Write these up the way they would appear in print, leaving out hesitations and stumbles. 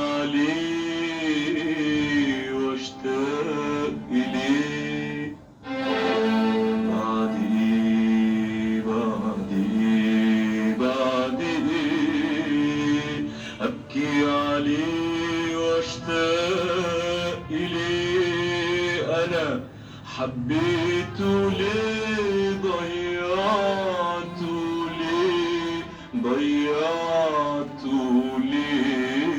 عليه واشتاق إليه، بعديه بعديه بعديه أبكي عليه واشتاق إليه. أنا حبيته ليه ضيعته ليه ضيعته ليه؟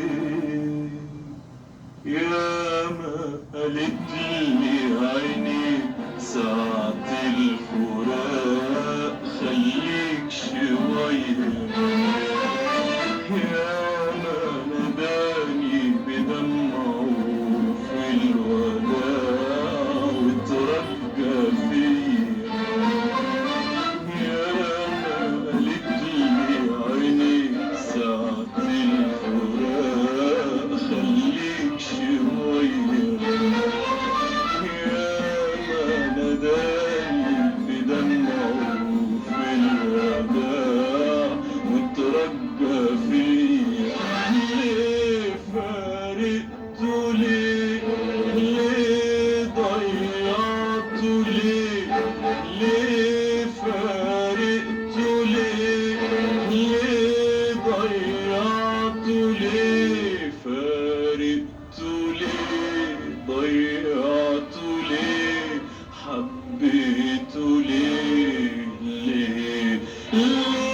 ياما قالت لي عيني ساعة الفراق خليك شوية، ياما نداني بدمعه في الوداع وترجى فيا، ياما قالت لي عيني ساعة الفراق خليك شوية، ياما نداني بدمعه في الوداع وترجى فيا. ليه فارقته ليه ليه ضيعته ليه ليه فارقته ليه ليه ضيعته ليه فارقته ليه ضيعته ليه حبيته ليه ليه ليه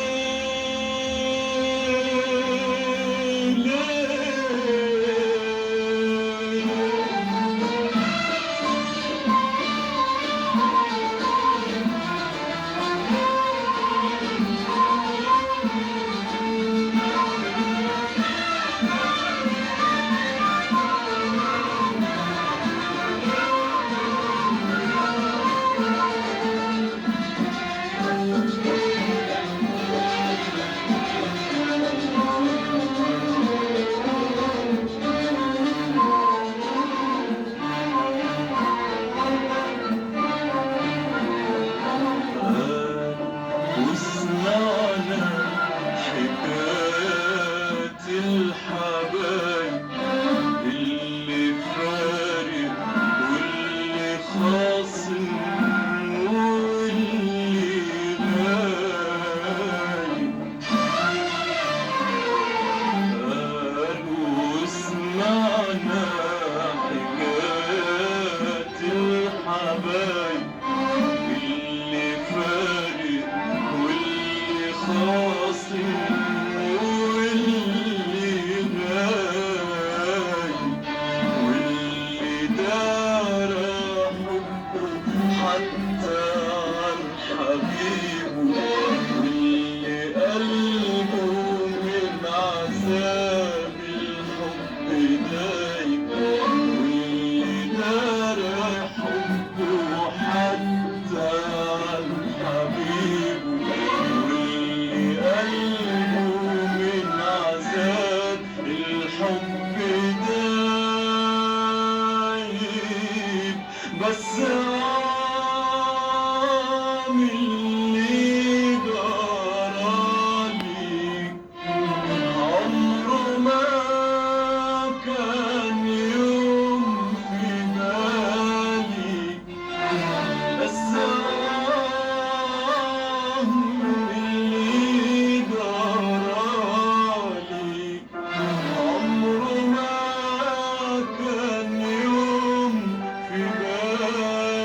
وسمعنا حكايات الحبايب اللي فارق واللي خاصم واللي غايب، قالوا سمعنا حكايات الحبايب اللي فارق واللي خاصم واللي غايب، واللي دار حبه حتى عن حبيبه، واللي قلبه من عذاب الحب دايب، واللي دار حبه حتى عن حبيبه، واللي قلبه من عذاب الحب دايب. بس عامل اللي جرالي عمره ما كان يوم في بالي، بس اللي جرالي عمره ما كان يوم في بالي.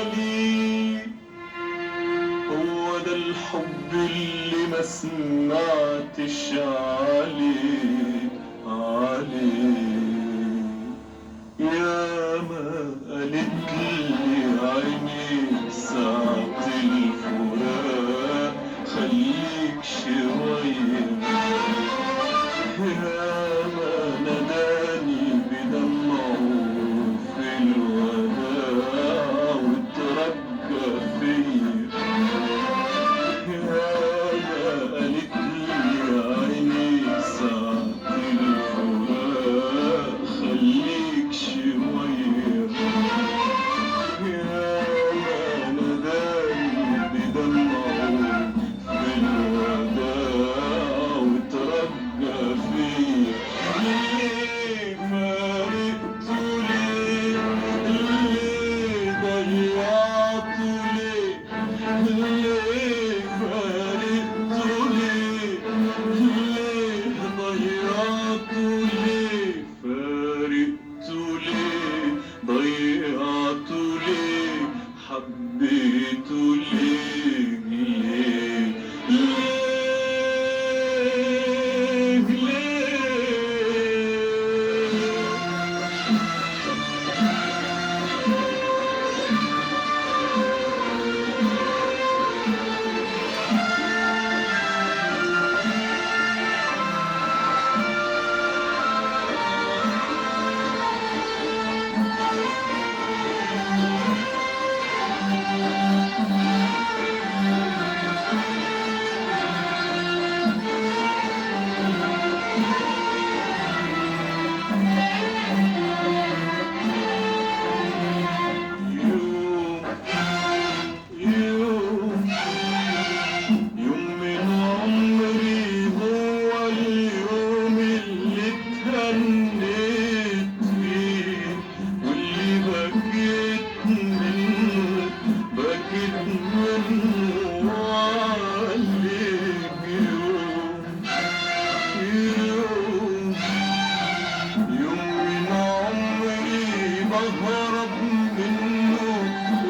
بهرب منه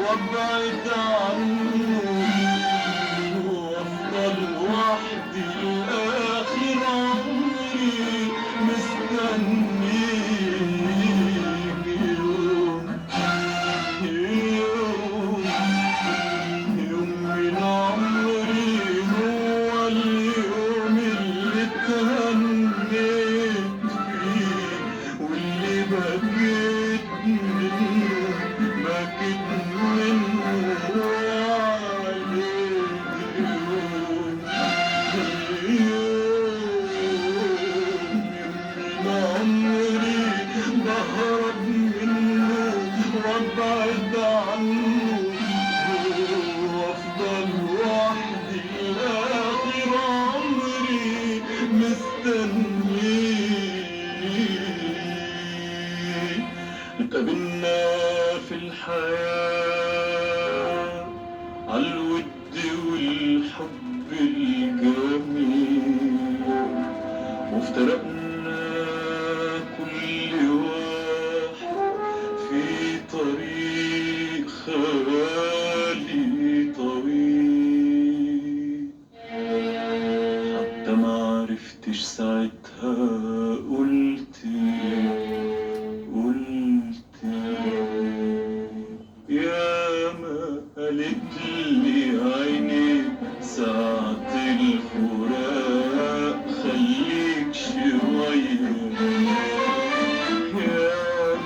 وابعد عنه وافضل وحدي لاخر عمري مستنيك يوم من عمري هو اليوم اللي اتهنيت فيه واللي بكيت منه وعليك يوم من عمري بهرب منه وابعد عنه وافضل وحدي لاخر عمري مستنيك. اتقابلنا في الحياة عالود والحب الجميل وافترقنا كل واحد في طريق خالي طويل. حتى ما عرفتش ساعتها قلت يا ما قالت لي عيني ساعة الفراق خليك شوية. يا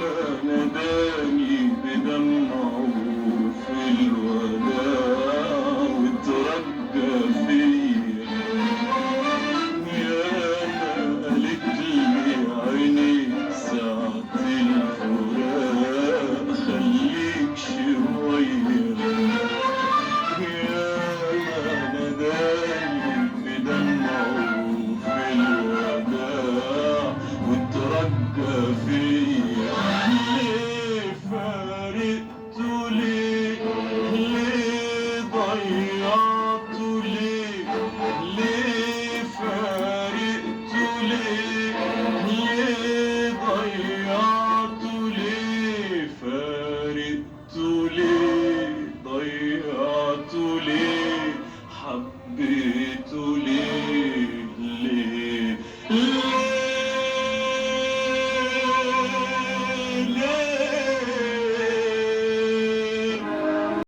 ما ناداني بدمعه في الوداع وترجى فيا. يا ما قالت لي عيني ساعة الفراق خليك شوية. يا ما ناداني بدمعه في الوداع وترجى فيا. ليه فارقته ليه ضيعته ليه فارقته ليه ضيعته ليه فارقته ليه ضيعته ليه حبيت